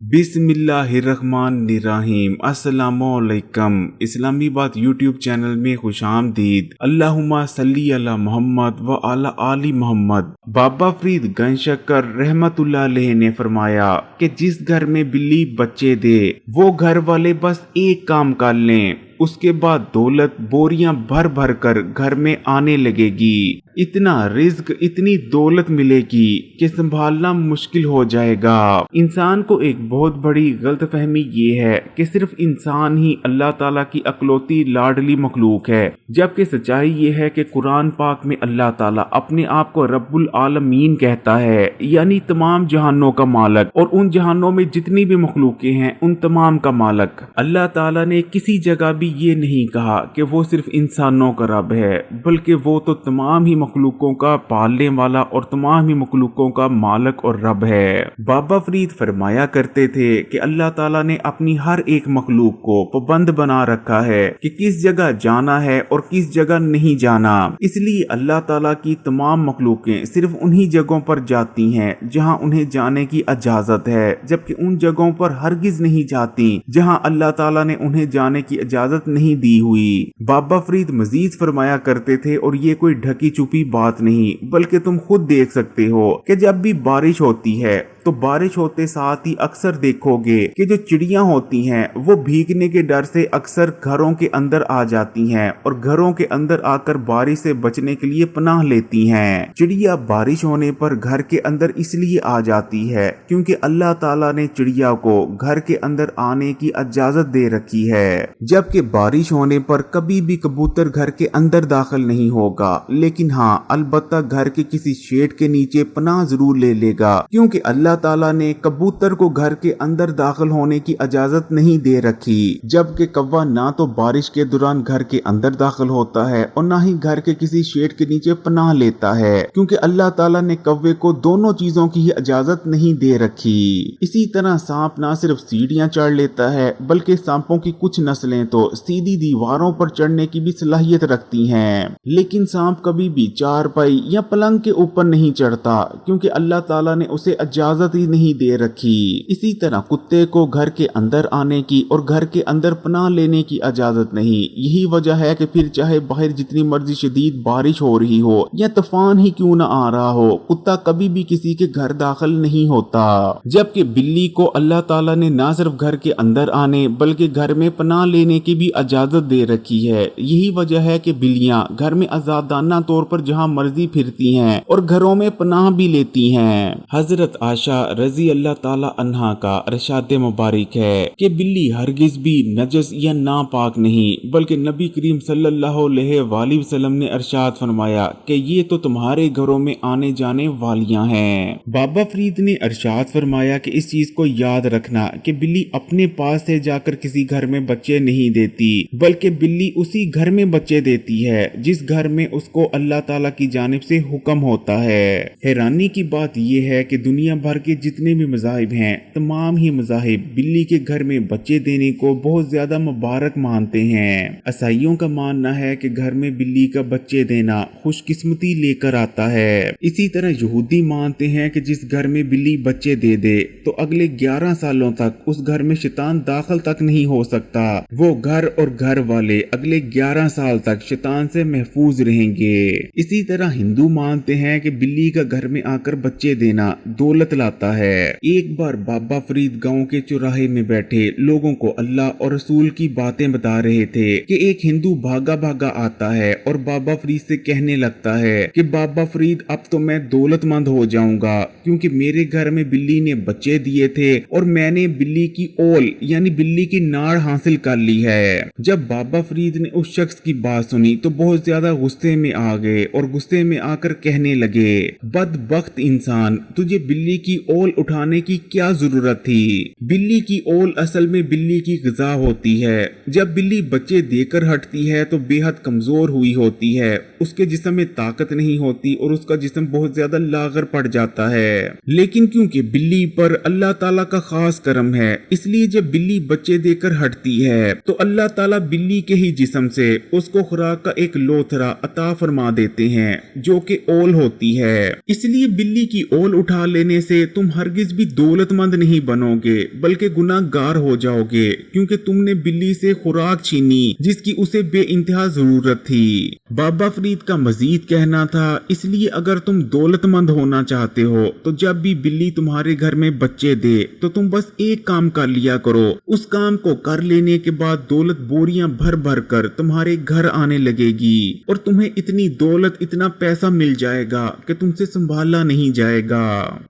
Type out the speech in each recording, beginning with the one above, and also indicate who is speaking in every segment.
Speaker 1: बिस्मिल्लाहिर्रहमानिर्रहीम। अस्सलामुअलैकुम। इस्लामी बात यूट्यूब चैनल में खुशामदीद। अल्लाहुम्मा सल्ली अला मोहम्मद व अला आली मोहम्मद। बाबा फरीद गंजशकर रहमतुल्लाह अलैह ने फरमाया कि जिस घर में बिल्ली बच्चे दे वो घर वाले बस एक काम कर लें, उसके बाद दौलत बोरियां भर भर कर घर में आने लगेगी। इतना रिज्क, इतनी दौलत मिलेगी कि संभालना मुश्किल हो जाएगा। इंसान को एक बहुत बड़ी गलतफहमी ये है कि सिर्फ इंसान ही अल्लाह ताला की अकलौती लाडली मखलूक है, जबकि सच्चाई ये है कि कुरान पाक में अल्लाह ताला अपने आप को रब्बुल आलमीन कहता है, यानी तमाम जहानों का मालक, और उन जहानों में जितनी भी मखलूकें हैं उन तमाम का मालक। अल्लाह ताला ने किसी जगह भी ये नहीं कहा कि वो सिर्फ इंसानों का रब है, बल्कि वो तो तमाम ही मखलूकों का पालने वाला और तमाम ही मखलूकों का मालक और रब है। बाबा फरीद फरमाया करते थे कि अल्लाह ताला ने अपनी हर एक मखलूक को पाबंद बना रखा है कि किस जगह जाना है और किस जगह नहीं जाना। इसलिए अल्लाह ताला की तमाम मखलूकें सिर्फ उन्हीं जगहों पर जाती हैं जहां उन्हें जाने की इजाजत है, जबकि उन जगहों पर हरगिज नहीं जाती जहां अल्लाह ताला ने उन्हें जाने की इजाजत नहीं दी हुई। बाबा फरीद मजीद फरमाया करते थे, और ये कोई ढकी छुपी बात नहीं बल्कि तुम खुद देख सकते हो कि जब भी बारिश होती है तो बारिश होते साथ ही अक्सर देखोगे कि जो चिड़ियां होती हैं वो भीगने के डर से अक्सर घरों के अंदर आ जाती हैं और घरों के अंदर आकर बारिश से बचने के लिए पनाह लेती हैं। चिड़िया बारिश होने पर घर के अंदर इसलिए आ जाती है क्योंकि अल्लाह ताला ने चिड़िया को घर के अंदर आने की इजाजत दे रखी है, जबकि बारिश होने पर कभी भी कबूतर घर के अंदर दाखिल नहीं होगा, लेकिन हाँ अलबत्ता घर के किसी शेड के नीचे पनाह जरूर ले लेगा, क्योंकि अल्लाह ताला ने कबूतर को घर के अंदर दाखिल होने की इजाजत नहीं दे रखी, जबकि कौवा ना तो बारिश के दौरान घर के अंदर दाखिल होता है और ना ही घर के किसी शेड के नीचे पनाह लेता है, क्योंकि अल्लाह ताला ने कौवे को दोनों चीजों की इजाजत नहीं दे रखी। इसी तरह सांप ना सिर्फ सीढ़ियां चढ़ लेता है बल्कि सांपों की कुछ नस्लें तो सीधी दीवारों पर चढ़ने की भी सलाहियत रखती हैं, लेकिन सांप कभी भी चारपाई या पलंग के ऊपर नहीं चढ़ता क्योंकि अल्लाह ताला ने उसे इजाजत ही नहीं दे रखी। इसी तरह कुत्ते को घर के अंदर आने की और घर के अंदर पनाह लेने की इजाजत नहीं। यही वजह है कि फिर चाहे बाहर जितनी मर्जी शदीद बारिश हो रही हो या तूफान ही क्यों न आ रहा हो, कुत्ता कभी भी किसी के घर दाखिल नहीं होता, जबकि बिल्ली को अल्लाह ताला ने न सिर्फ घर के अंदर आने बल्कि घर में पनाह लेने की भी इजाजत दे रखी है। यही वजह है कि बिल्लियां घर में आजादाना तौर पर जहां मर्जी फिरती हैं और घरों में पनाह भी लेती हैं। हजरत आयशा रजी अल्लाह ताला अन्हा का इरशाद मुबारक है कि बिल्ली हरगिज भी नजस या नापाक नहीं, बल्कि नबी करीम सल्लल्लाहु अलैहि वसल्लम ने इरशाद फरमाया कि ये तो तुम्हारे घरों में आने जाने वालियां हैं। बाबा फरीद ने इरशाद फरमाया कि इस चीज को याद रखना कि बिल्ली अपने पास से जाकर किसी घर में बच्चे नहीं देती, बल्कि बिल्ली उसी घर में बच्चे देती है जिस घर में उसको अल्लाह ताला की जानिब से हुक्म होता है। हैरानी की बात यह है कि दुनिया भर के जितने भी मज़ाहिब हैं तमाम ही मज़ाहिब बिल्ली के घर में बच्चे देने को बहुत ज्यादा मुबारक मानते हैं। ईसाइयों का मानना है कि घर में बिल्ली का बच्चे देना खुशकिस्मती लेकर आता है। इसी तरह यहूदी मानते हैं कि जिस घर में बिल्ली बच्चे दे दे तो अगले 11 सालों तक उस घर में शैतान दाखिल तक नहीं हो सकता, वो घर और घर वाले अगले 11 साल तक शैतान से महफूज रहेंगे। इसी तरह हिंदू मानते हैं कि बिल्ली का घर में आकर बच्चे देना दौलत लाता है। एक बार बाबा फरीद गांव के चौराहे में बैठे लोगों को अल्लाह और रसूल की बातें बता रहे थे कि एक हिंदू भागा भागा आता है और बाबा फरीद से कहने लगता है कि बाबा फरीद अब तो मैं दौलतमंद हो जाऊंगा क्योंकि मेरे घर में बिल्ली ने बच्चे दिए थे और मैंने बिल्ली की ओल यानी बिल्ली की नाड़ हासिल कर ली है। जब बाबा फरीद ने उस शख्स की बात सुनी तो बहुत ज्यादा गुस्से में आ गए और गुस्से में आकर कहने लगे, बदबख्त इंसान, तुझे बिल्ली की ओल उठाने की क्या जरूरत थी? बिल्ली की ओल असल में बिल्ली की ग़िज़ा होती है। जब बिल्ली बच्चे देकर हटती है तो बेहद कमजोर हुई होती है, उसके जिस्म में ताकत नहीं होती और उसका जिस्म बहुत ज्यादा लागर पड़ जाता है। लेकिन क्योंकि बिल्ली पर अल्लाह ताला का खास करम है, इसलिए जब बिल्ली बच्चे देकर हटती है तो अल्लाह ताला बिल्ली के ही जिस्म से उसको खुराक का एक लोथरा अता फरमा देते हैं जो कि ओल होती है। इसलिए बिल्ली की ओल उठा लेने से तुम हरगिज भी दौलतमंद नहीं बनोगे बल्कि गुनाहगार हो जाओगे, क्योंकि तुमने बिल्ली से खुराक छीनी जिसकी उसे बेइंतहा जरूरत थी। बाबा फरीद का मजीद कहना था, इसलिए अगर तुम दौलतमंद होना चाहते हो तो जब भी बिल्ली तुम्हारे घर में बच्चे दे तो तुम बस एक काम कर लिया करो। उस काम को कर लेने के बाद दौलत बोरियां भर भर कर तुम्हारे घर आने लगेगी और तुम्हें इतनी दौलत, इतना पैसा मिल जाएगा कि तुमसे संभाला नहीं जाएगा।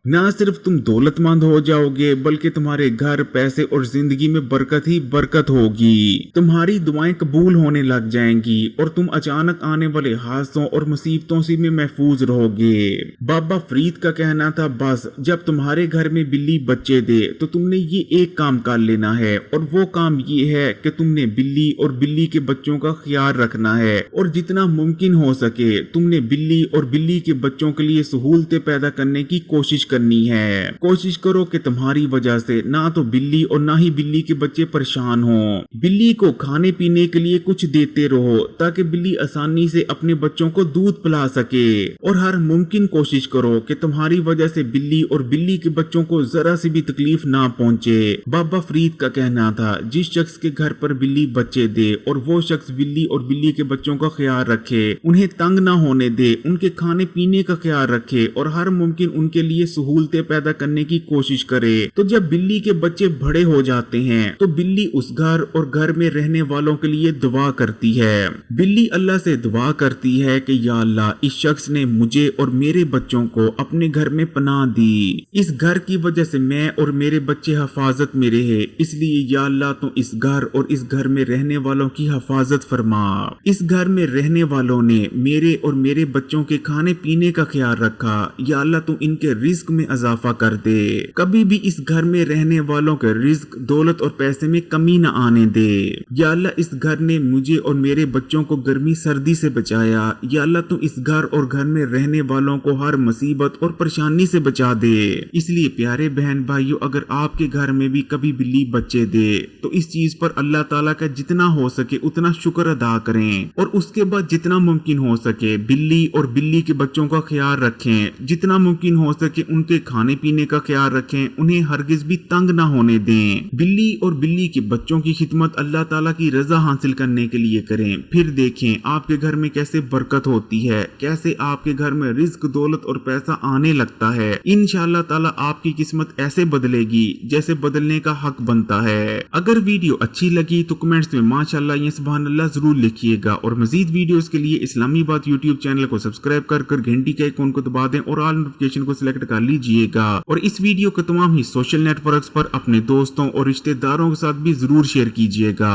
Speaker 1: ना सिर्फ तुम दौलतमंद हो जाओगे बल्कि तुम्हारे घर, पैसे और जिंदगी में बरकत ही बरकत होगी। तुम्हारी दुआएं कबूल होने लग जाएंगी और तुम अचानक आने वाले हादसों और मुसीबतों से भी महफूज रहोगे। बाबा फरीद का कहना था, बस जब तुम्हारे घर में बिल्ली बच्चे दे तो तुमने ये एक काम कर लेना है, और वो काम ये है कि तुमने बिल्ली और बिल्ली के बच्चों का ख्याल रखना है और जितना मुमकिन हो सके तुमने बिल्ली और बिल्ली के बच्चों के लिए सहूलतें पैदा करने की कोशिश करनी है। कोशिश करो कि तुम्हारी वजह से ना तो बिल्ली और ना ही बिल्ली के बच्चे परेशान हो। बिल्ली को खाने पीने के लिए कुछ देते रहो ताकि बिल्ली आसानी से अपने बच्चों को दूध पिला सके, और हर मुमकिन कोशिश करो कि तुम्हारी वजह से बिल्ली और बिल्ली के बच्चों को जरा सी भी तकलीफ ना पहुंचे। बाबा फरीद का कहना था, जिस शख्स के घर पर बिल्ली बच्चे दे और वो शख्स बिल्ली और बिल्ली के बच्चों का ख्याल रखे, उन्हें तंग ना होने दे, उनके खाने पीने का ख्याल रखे और हर मुमकिन उनके लिए सहूलतें पैदा करने की कोशिश करे, तो जब बिल्ली के बच्चे बड़े हो जाते हैं तो बिल्ली उस घर और घर में रहने वालों के लिए दुआ करती है। बिल्ली अल्लाह से दुआ करती है कि या अल्लाह, इस शख्स ने मुझे और मेरे बच्चों को अपने घर में पनाह दी, इस घर की वजह से मैं और मेरे बच्चे हिफाजत में रहे, इसलिए या अल्लाह तू इस घर और इस घर में रहने वालों की हिफाजत फरमा। इस घर में रहने वालों ने मेरे और मेरे बच्चों के खाने पीने का ख्याल रखा, या अल्लाह तू इनके रिज्क में इजाफा कर दे, कभी भी इस घर में रहने वालों के रिज्क, दौलत और पैसे में कमी न आने दे। या अल्लाह, इस घर ने मुझे और मेरे बच्चों को गर्मी सर्दी से बचाया, या अल्लाह तू इस घर और घर में रहने वालों को हर मुसीबत और परेशानी से बचा दे। इसलिए प्यारे बहन भाइयों, अगर आपके घर में भी कभी बिल्ली बच्चे दे तो इस चीज पर अल्लाह ताला का जितना हो सके उतना शुक्र अदा करें, और उसके बाद जितना मुमकिन हो सके बिल्ली और बिल्ली के बच्चों का ख्याल रखें, जितना मुमकिन हो सके उनके खाने पीने का ख्याल रखें, उन्हें हरगिज भी तंग ना होने दें। बिल्ली और बिल्ली के बच्चों की खिदमत अल्लाह ताला की रजा हासिल करने के लिए करें, फिर देखें आपके घर में कैसे बरकत होती है, कैसे आपके घर में रिज्क, दौलत और पैसा आने लगता है। इंशाअल्लाह ताला आपकी किस्मत ऐसे बदलेगी जैसे बदलने का हक बनता है। अगर वीडियो अच्छी लगी तो कमेंट्स में माशाअल्लाह या सुभान अल्लाह जरूर लिखिएगा, और मजीद वीडियोस के लिए इस्लामी बात यूट्यूब चैनल को सब्सक्राइब कर घंटी के आइकॉन को दबा दें और ऑल नोटिफिकेशन को सिलेक्ट कर लीजिएगा, और इस वीडियो को तमाम ही सोशल नेटवर्क्स पर अपने दोस्तों और रिश्तेदारों के साथ भी जरूर शेयर कीजिएगा।